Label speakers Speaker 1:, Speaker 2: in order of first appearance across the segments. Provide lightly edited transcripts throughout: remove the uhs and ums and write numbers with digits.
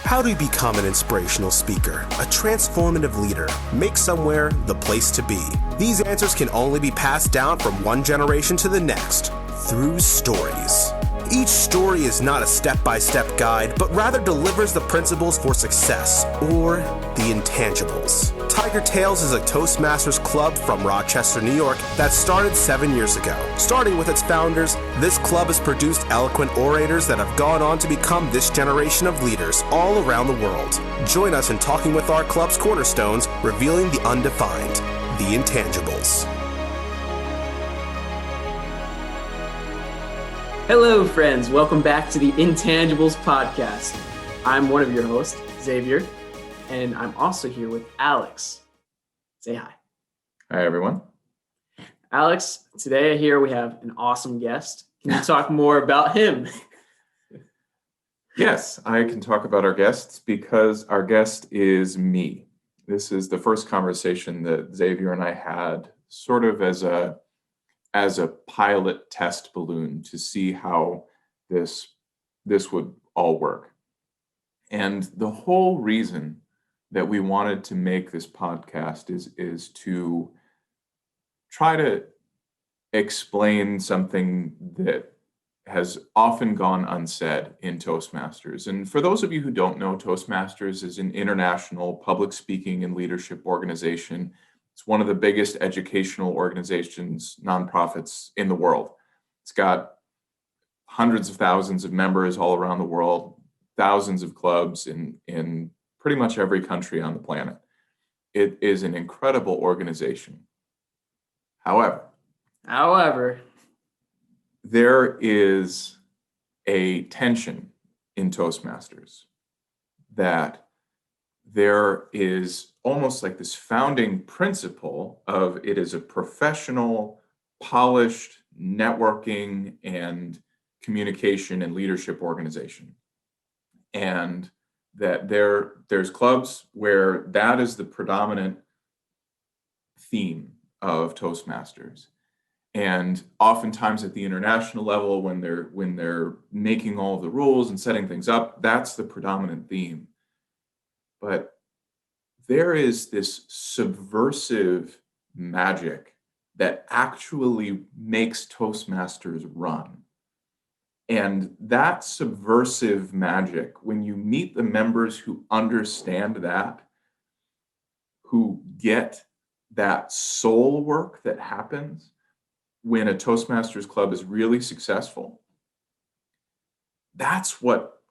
Speaker 1: How do you become an inspirational speaker, a transformative leader, make somewhere the place to be? These answers can only be passed down from one generation to the next through stories. Each story is not a step-by-step guide, but rather delivers the principles for success, or the intangibles. Tiger Tales is a Toastmasters club from Rochester, New York that started 7 years ago. Starting with its founders, this club has produced eloquent orators that have gone on to become this generation of leaders all around the world. Join us in talking with our club's cornerstones, revealing the undefined, the intangibles.
Speaker 2: Hello, friends. Welcome back to the Intangibles podcast. I'm one of your hosts, Xavier, and I'm also here with Alex. Say hi.
Speaker 3: Hi, everyone.
Speaker 2: Alex, today here we have an awesome guest. Can you talk more about him?
Speaker 3: Yes, I can talk about our guests because our guest is me. This is the first conversation that Xavier and I had sort of as a pilot test balloon to see how this would all work. And the whole reason that we wanted to make this podcast is to try to explain something that has often gone unsaid in Toastmasters. And for those of you who don't know, Toastmasters is an international public speaking and leadership organization. It's one of the biggest educational organizations, nonprofits in the world. It's got hundreds of thousands of members all around the world, thousands of clubs in pretty much every country on the planet. It is an incredible organization. However, there is a tension in Toastmasters that there is almost like this founding principle of it is a professional, polished networking and communication and leadership organization. And that there's clubs where that is the predominant theme of Toastmasters. And oftentimes at the international level, when they're making all of the rules and setting things up, that's the predominant theme. But there is this subversive magic that actually makes Toastmasters run. And that subversive magic, when you meet the members who understand that, who get that soul work that happens when a Toastmasters club is really successful, that's what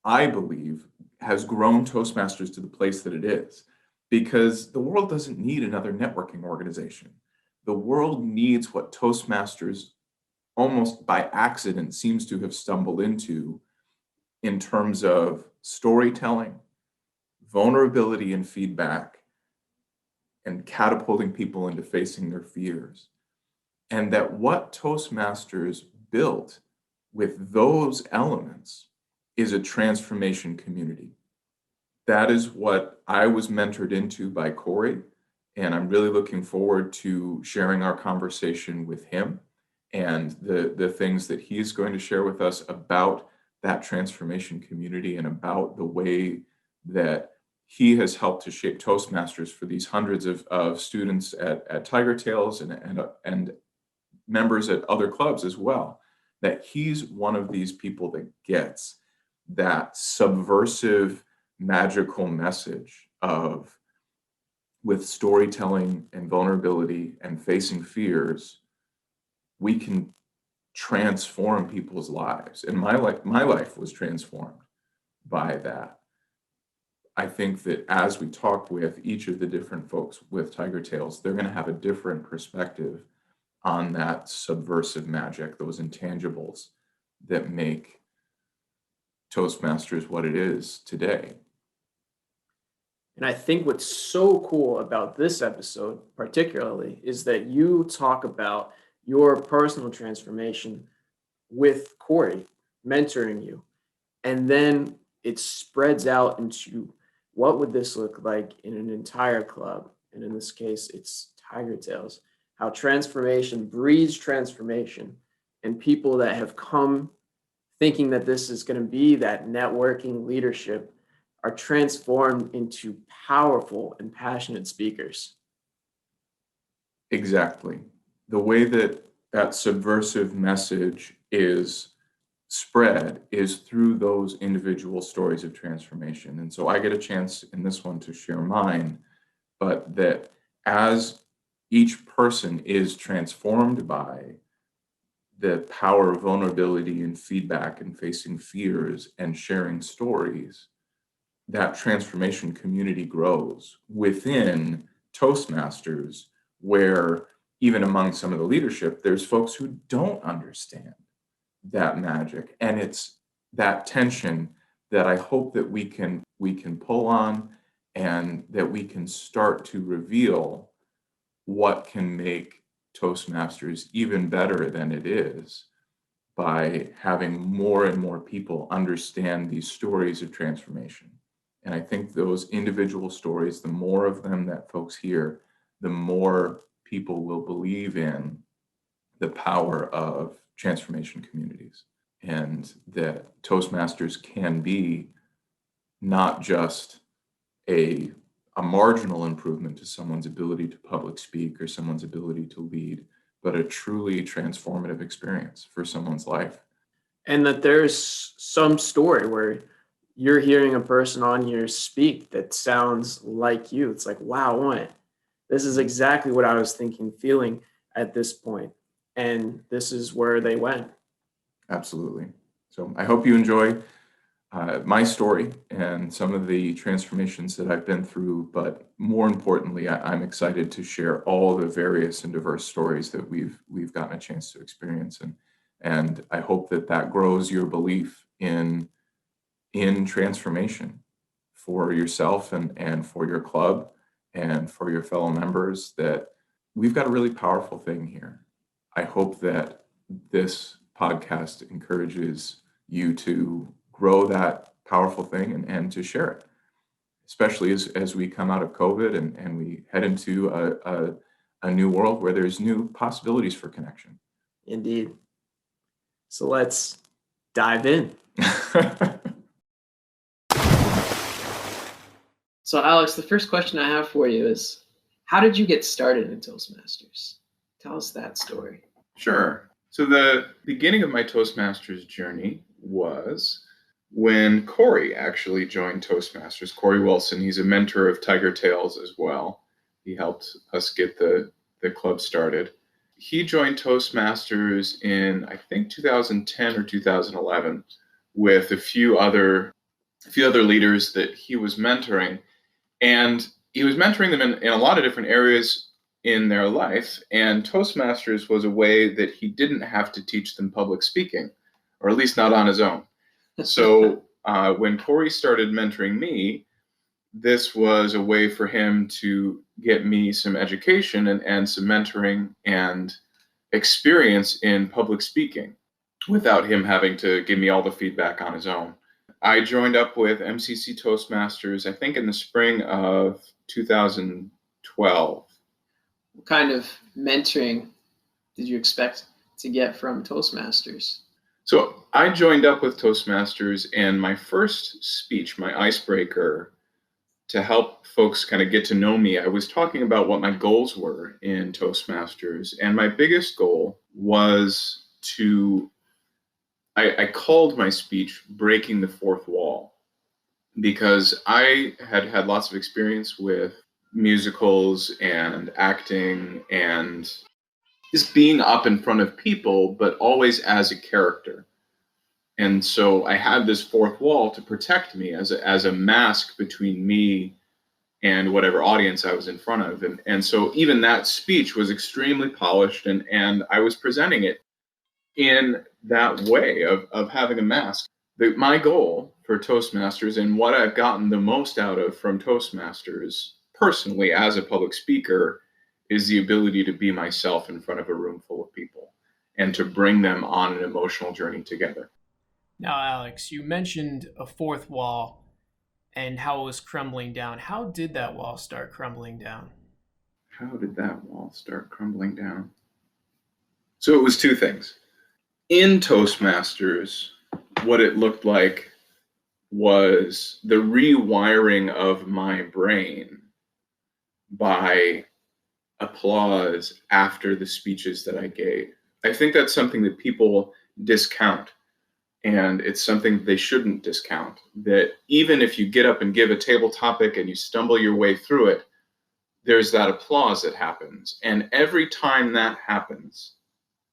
Speaker 3: I believe has grown Toastmasters to the place that it is, because the world doesn't need another networking organization. The world needs what Toastmasters almost by accident seems to have stumbled into in terms of storytelling, vulnerability and feedback, and catapulting people into facing their fears. And that what Toastmasters built with those elements is a transformation community. That is what I was mentored into by Corey, and I'm really looking forward to sharing our conversation with him and the things that he's going to share with us about that transformation community and about the way that he has helped to shape Toastmasters for these hundreds of students at Tiger Tales and members at other clubs as well, that he's one of these people that gets that subversive, magical message of, with storytelling and vulnerability and facing fears, we can transform people's lives. And my life was transformed by that. I think that as we talk with each of the different folks with Tiger Tales, they're going to have a different perspective on that subversive magic, those intangibles that make Toastmasters what it is today.
Speaker 2: And I think what's so cool about this episode particularly is that you talk about your personal transformation with Corey mentoring you. And then it spreads out into what would this look like in an entire club? And in this case, it's Tiger Tales. How transformation breeds transformation, and people that have come thinking that this is going to be that networking leadership are transformed into powerful and passionate speakers.
Speaker 3: Exactly. The way that that subversive message is spread is through those individual stories of transformation. And so I get a chance in this one to share mine, but that as each person is transformed by the power of vulnerability and feedback and facing fears and sharing stories, that transformation community grows within Toastmasters, where even among some of the leadership, there's folks who don't understand that magic. And it's that tension that I hope that we can pull on, and that we can start to reveal what can make Toastmasters even better than it is, by having more and more people understand these stories of transformation. And I think those individual stories, the more of them that folks hear, the more people will believe in the power of transformation communities, and that Toastmasters can be not just a marginal improvement to someone's ability to public speak or someone's ability to lead, but a truly transformative experience for someone's life.
Speaker 2: And that there's some story where you're hearing a person on here speak that sounds like you. It's like, wow, this is exactly what I was thinking, feeling at this point. And this is where they went.
Speaker 3: Absolutely. So I hope you enjoy my story and some of the transformations that I've been through, but more importantly, I'm excited to share all the various and diverse stories that we've gotten a chance to experience, and I hope that that grows your belief in transformation for yourself and for your club and for your fellow members, that we've got a really powerful thing here. I hope that this podcast encourages you to grow that powerful thing and to share it, especially as we come out of COVID and we head into a new world where there's new possibilities for connection.
Speaker 2: Indeed. So let's dive in. So Alex, the first question I have for you is, how did you get started in Toastmasters? Tell us that story.
Speaker 3: Sure. So the beginning of my Toastmasters journey was when Corey actually joined Toastmasters. Corey Wilson, he's a mentor of Tiger Tales as well. He helped us get the club started. He joined Toastmasters in, I think, 2010 or 2011 with a few other leaders that he was mentoring. And he was mentoring them in a lot of different areas in their life. And Toastmasters was a way that he didn't have to teach them public speaking, or at least not on his own. So when Corey started mentoring me, this was a way for him to get me some education and some mentoring and experience in public speaking without him having to give me all the feedback on his own. I joined up with MCC Toastmasters, I think in the spring of 2012.
Speaker 2: What kind of mentoring did you expect to get from Toastmasters?
Speaker 3: So I joined up with Toastmasters, and my first speech, my icebreaker, to help folks kind of get to know me, I was talking about what my goals were in Toastmasters. And my biggest goal was I called my speech Breaking the Fourth Wall, because I had had lots of experience with musicals and acting and just being up in front of people, but always as a character. And so I had this fourth wall to protect me as a mask between me and whatever audience I was in front of. And so even that speech was extremely polished, and I was presenting it in that way of having a mask. My goal for Toastmasters, and what I've gotten the most out of from Toastmasters personally as a public speaker, is the ability to be myself in front of a room full of people and to bring them on an emotional journey together.
Speaker 4: Now, Alex, you mentioned a fourth wall and how it was crumbling down. How did that wall start crumbling down?
Speaker 3: How did that wall start crumbling down? So it was two things. In Toastmasters, what it looked like was the rewiring of my brain by applause after the speeches that I gave. I think that's something that people discount, and it's something they shouldn't discount. That even if you get up and give a table topic and you stumble your way through it, there's that applause that happens. And every time that happens,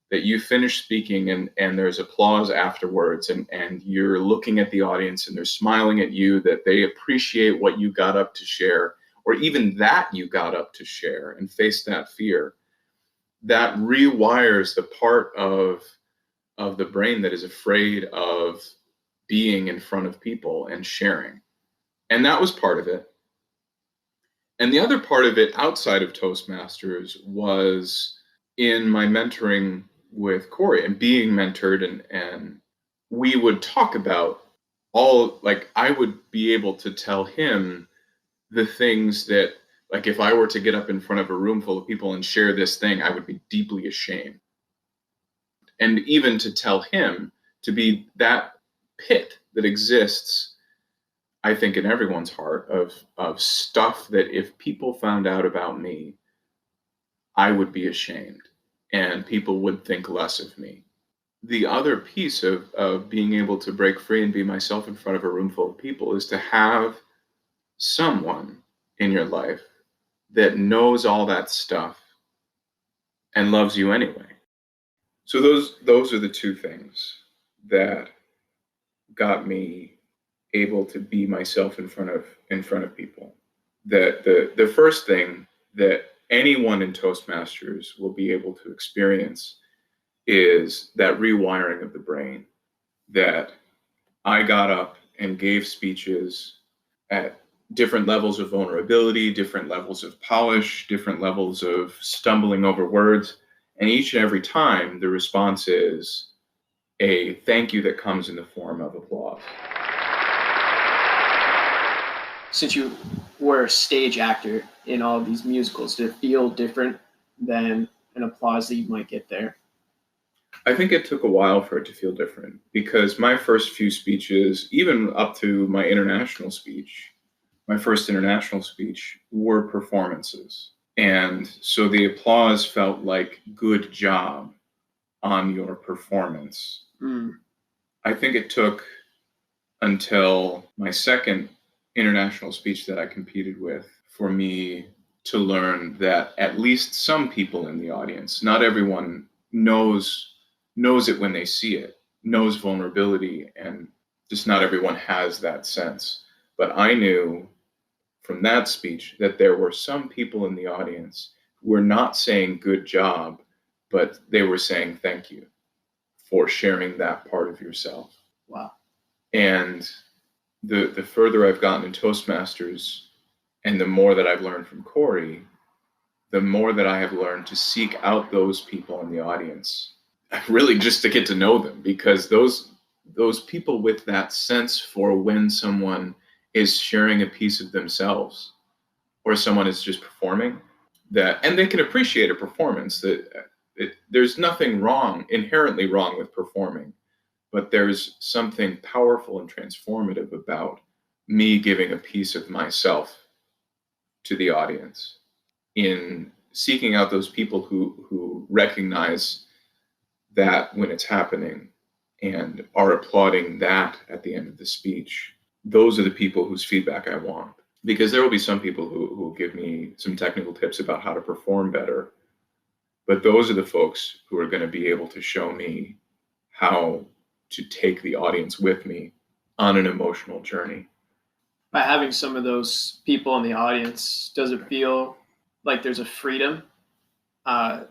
Speaker 3: that you finish speaking and there's applause afterwards, and you're looking at the audience and they're smiling at you, that they appreciate what you got up to share, or even that you got up to share and face that fear, that rewires the part of the brain that is afraid of being in front of people and sharing. And that was part of it. And the other part of it outside of Toastmasters was in my mentoring with Corey and being mentored, and we would talk about all, like, I would be able to tell him the things that, like, if I were to get up in front of a room full of people and share this thing, I would be deeply ashamed. And even to tell him, to be that pit that exists, I think, in everyone's heart of stuff that if people found out about me, I would be ashamed and people would think less of me. The other piece of being able to break free and be myself in front of a room full of people is to have someone in your life that knows all that stuff and loves you anyway. So those are the two things that got me able to be myself in front of people. That the first thing that anyone in Toastmasters will be able to experience is that rewiring of the brain. That I got up and gave speeches at different levels of vulnerability, different levels of polish, different levels of stumbling over words. And each and every time, the response is a thank you that comes in the form of applause.
Speaker 2: Since you were a stage actor in all of these musicals, did it feel different than an applause that you might get there?
Speaker 3: I think it took a while for it to feel different, because my first few speeches, even up to my first international speech, were performances. And so the applause felt like good job on your performance. I think it took until my second international speech that I competed with for me to learn that at least some people in the audience, not everyone knows it when they see it, knows vulnerability, and just not everyone has that sense. But I knew from that speech that there were some people in the audience who were not saying good job, but they were saying thank you for sharing that part of yourself.
Speaker 2: Wow.
Speaker 3: And the further I've gotten in Toastmasters and the more that I've learned from Corey, the more that I have learned to seek out those people in the audience, really just to get to know them, because those people with that sense for when someone is sharing a piece of themselves or someone is just performing, that, and they can appreciate a performance, that there's nothing inherently wrong with performing, but there's something powerful and transformative about me giving a piece of myself to the audience, in seeking out those people who recognize that when it's happening and are applauding that at the end of the speech. Those are the people whose feedback I want, because there will be some people who will give me some technical tips about how to perform better, but those are the folks who are going to be able to show me how to take the audience with me on an emotional journey.
Speaker 2: By having some of those people in the audience, does it feel like there's a freedom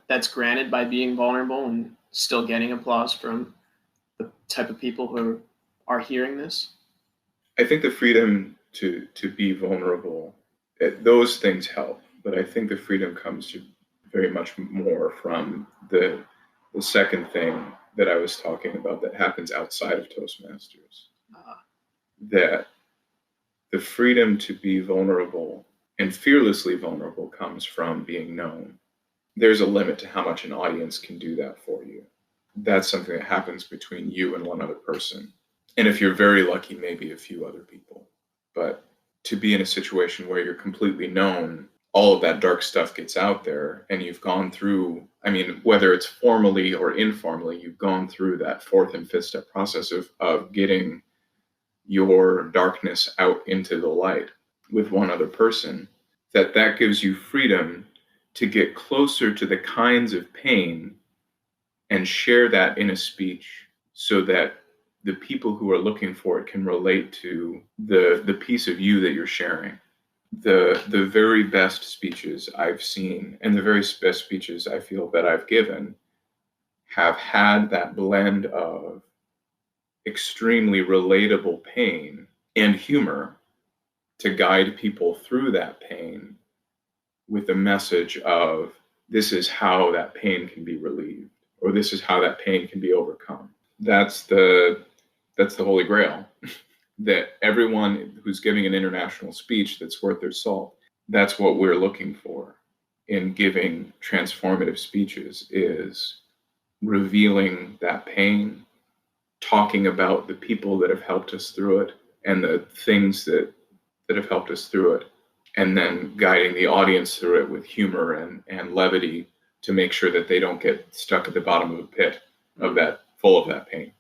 Speaker 2: that's granted by being vulnerable and still getting applause from the type of people who are hearing this?
Speaker 3: I think the freedom to be vulnerable, those things help, but I think the freedom comes very much more from the second thing that I was talking about that happens outside of Toastmasters. That the freedom to be vulnerable and fearlessly vulnerable comes from being known. There's a limit to how much an audience can do that for you. That's something that happens between you and one other person. And if you're very lucky, maybe a few other people. But to be in a situation where you're completely known, all of that dark stuff gets out there, and you've gone through, I mean, whether it's formally or informally, you've gone through that fourth and fifth step process of getting your darkness out into the light with one other person, that gives you freedom to get closer to the kinds of pain and share that in a speech so that the people who are looking for it can relate to the piece of you that you're sharing. The very best speeches I've seen and the very best speeches I feel that I've given have had that blend of extremely relatable pain and humor to guide people through that pain with a message of this is how that pain can be relieved, or this is how that pain can be overcome. That's the Holy Grail. That everyone who's giving an international speech that's worth their salt, that's what we're looking for in giving transformative speeches, is revealing that pain, talking about the people that have helped us through it and the things that have helped us through it, and then guiding the audience through it with humor and levity to make sure that they don't get stuck at the bottom of a pit of that, full of that pain.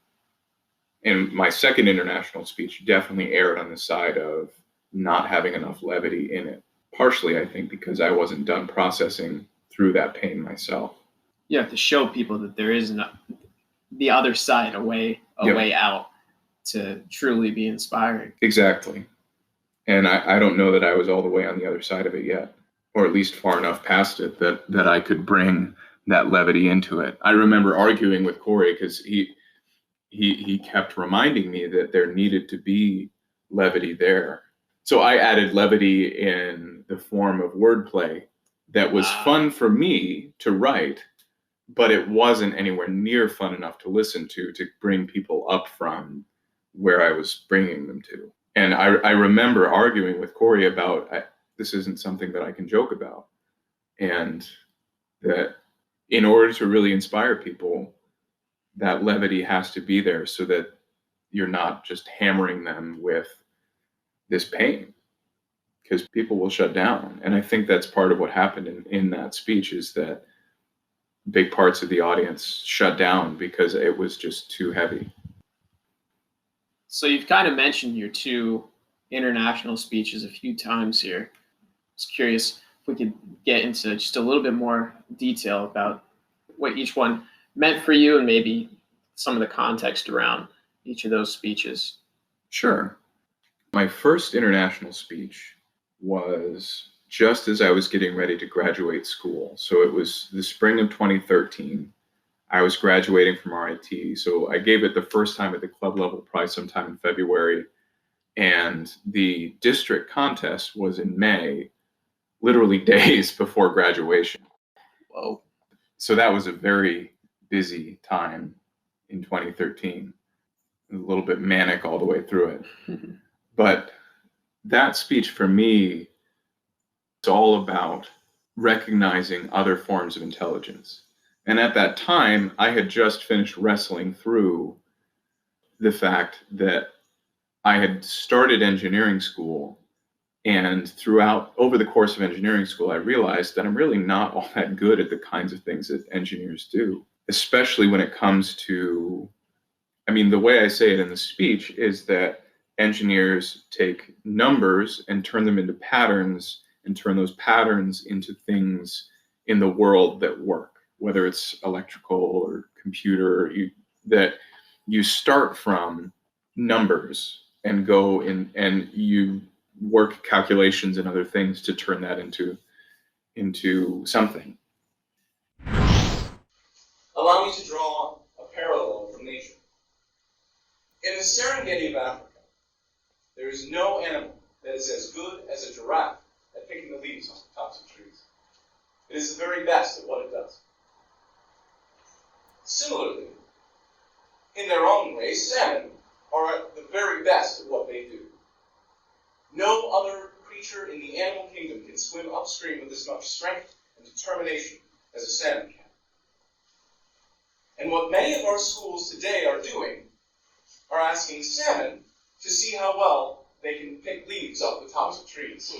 Speaker 3: And my second international speech definitely erred on the side of not having enough levity in it. Partially, I think, because I wasn't done processing through that pain myself.
Speaker 2: You have to show people that there is the other side, a way out to truly be inspiring.
Speaker 3: Exactly. And I don't know that I was all the way on the other side of it yet, or at least far enough past it that I could bring that levity into it. I remember arguing with Corey because he kept reminding me that there needed to be levity there. So I added levity in the form of wordplay that was fun for me to write, but it wasn't anywhere near fun enough to listen to bring people up from where I was bringing them to. And I remember arguing with Corey about, this isn't something that I can joke about. And that in order to really inspire people, that levity has to be there so that you're not just hammering them with this pain, because people will shut down. And I think that's part of what happened in that speech, is that big parts of the audience shut down because it was just too heavy.
Speaker 2: So you've kind of mentioned your two international speeches a few times here. I was curious if we could get into just a little bit more detail about what each one meant for you and maybe some of the context around each of those speeches.
Speaker 3: Sure. My first international speech was just as I was getting ready to graduate school. So it was the spring of 2013. I was graduating from RIT. So I gave it the first time at the club level, probably sometime in February. And the district contest was in May, literally days before graduation.
Speaker 2: Whoa.
Speaker 3: So that was a very busy time in 2013. A little bit manic all the way through it. But that speech for me, it's all about recognizing other forms of intelligence. And at that time, I had just finished wrestling through the fact that I had started engineering school, and over the course of engineering school, I realized that I'm really not all that good at the kinds of things that engineers do, especially when it comes to, the way I say it in the speech is that engineers take numbers and turn them into patterns, and turn those patterns into things in the world that work, whether it's electrical or computer, that you start from numbers and go in and you work calculations and other things to turn that into something.
Speaker 5: Allow me to draw a parallel from nature. In the Serengeti of Africa, there is no animal that is as good as a giraffe at picking the leaves off the tops of trees. It is the very best at what it does. Similarly, in their own way, salmon are at the very best at what they do. No other creature in the animal kingdom can swim upstream with as much strength and determination as a salmon can. And what many of our schools today are doing are asking salmon to see how well they can pick leaves off the tops of trees.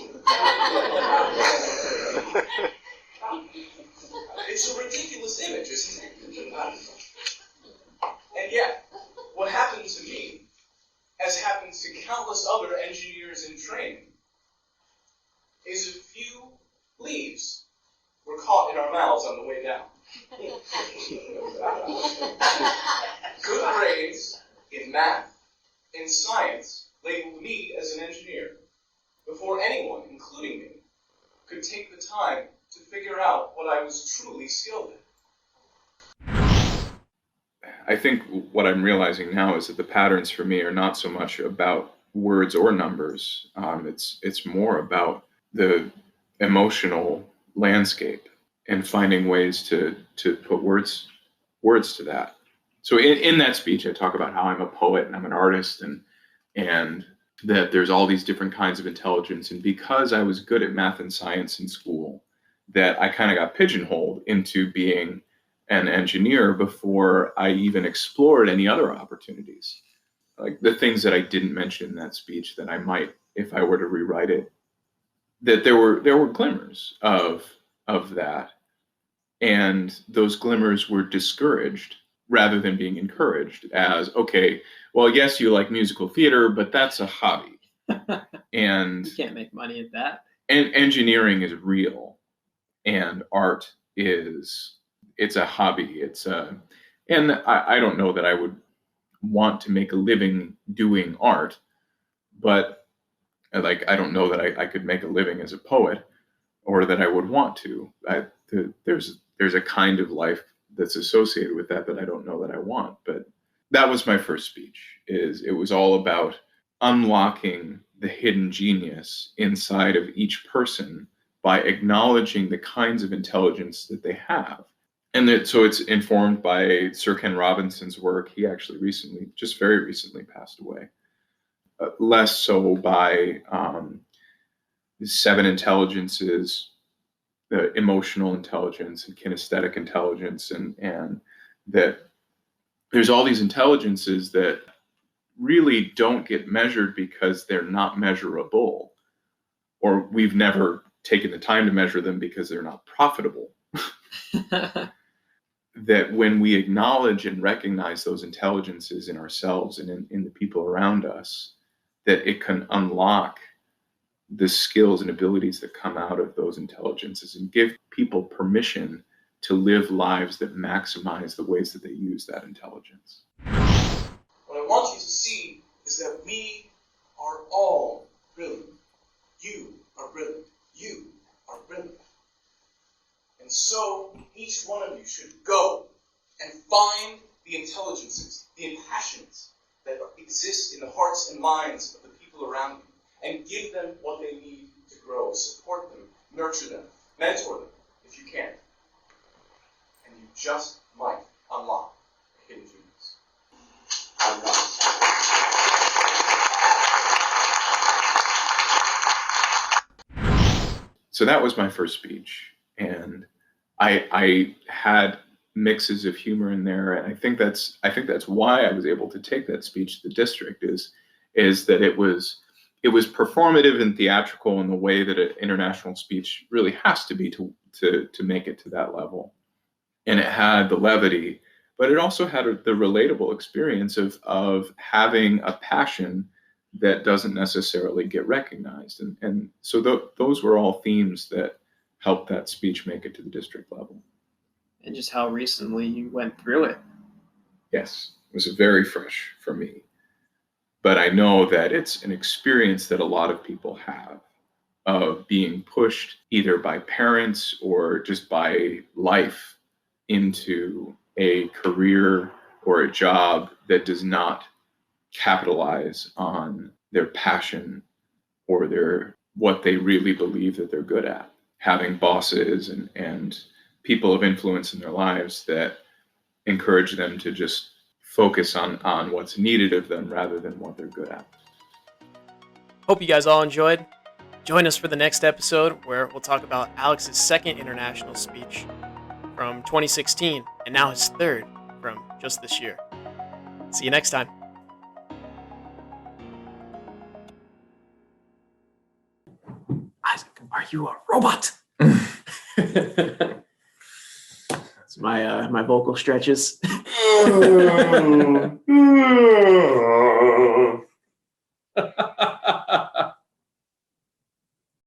Speaker 5: It's a ridiculous image, isn't it? And yet, what happened to me, as happens to countless other engineers in training, is a few leaves were caught in our mouths on the way down. Good grades in math, in science, labeled me as an engineer before anyone, including me, could take the time to figure out what I was truly skilled in.
Speaker 3: I think what I'm realizing now is that the patterns for me are not so much about words or numbers. It's more about the emotional landscape and finding ways to put words to that. So in that speech, I talk about how I'm a poet and I'm an artist, and that there's all these different kinds of intelligence. And because I was good at math and science in school, that I kind of got pigeonholed into being an engineer before I even explored any other opportunities. Like the things that I didn't mention in that speech that I might, if I were to rewrite it, that there were glimmers of that. And those glimmers were discouraged rather than being encouraged as, okay, well, yes, you like musical theater, but that's a hobby. And
Speaker 2: You can't make money at that.
Speaker 3: and engineering is real, and art it's a hobby. And I don't know that I would want to make a living doing art, but I don't know that I could make a living as a poet, or that I would want to. There's a kind of life that's associated with that I don't know that I want. But that was my first speech. It was all about unlocking the hidden genius inside of each person by acknowledging the kinds of intelligence that they have. And so it's informed by Sir Ken Robinson's work. He actually very recently passed away. Less so by the 7 intelligences, the emotional intelligence and kinesthetic intelligence, and that there's all these intelligences that really don't get measured because they're not measurable, or we've never taken the time to measure them because they're not profitable. That when we acknowledge and recognize those intelligences in ourselves and in the people around us, that it can unlock the skills and abilities that come out of those intelligences and give people permission to live lives that maximize the ways that they use that intelligence.
Speaker 5: What I want you to see is that we are all brilliant. You are brilliant. You are brilliant. And so each one of you should go and find the intelligences, the passions that exist in the hearts and minds of the people around you, and give them what they need to grow. Support them, nurture them, mentor them if you can. And you just might unlock a hidden genius.
Speaker 3: So that was my first speech, and I had mixes of humor in there, and I think that's why I was able to take that speech to the district is that it was performative and theatrical in the way that an international speech really has to be to make it to that level, and it had the levity, but it also had the relatable experience of having a passion that doesn't necessarily get recognized, and so those were all themes that helped that speech make it to the district level.
Speaker 2: And just how recently you went through it.
Speaker 3: Yes, it was very fresh for me. But I know that it's an experience that a lot of people have of being pushed either by parents or just by life into a career or a job that does not capitalize on their passion or what they really believe that they're good at. Having bosses and people of influence in their lives that encourage them to just focus on what's needed of them rather than what they're good at.
Speaker 4: Hope you guys all enjoyed. Join us for the next episode where we'll talk about Alex's second international speech from 2016 and now his third from just this year. See you next time.
Speaker 2: Are you a robot? That's my vocal stretches.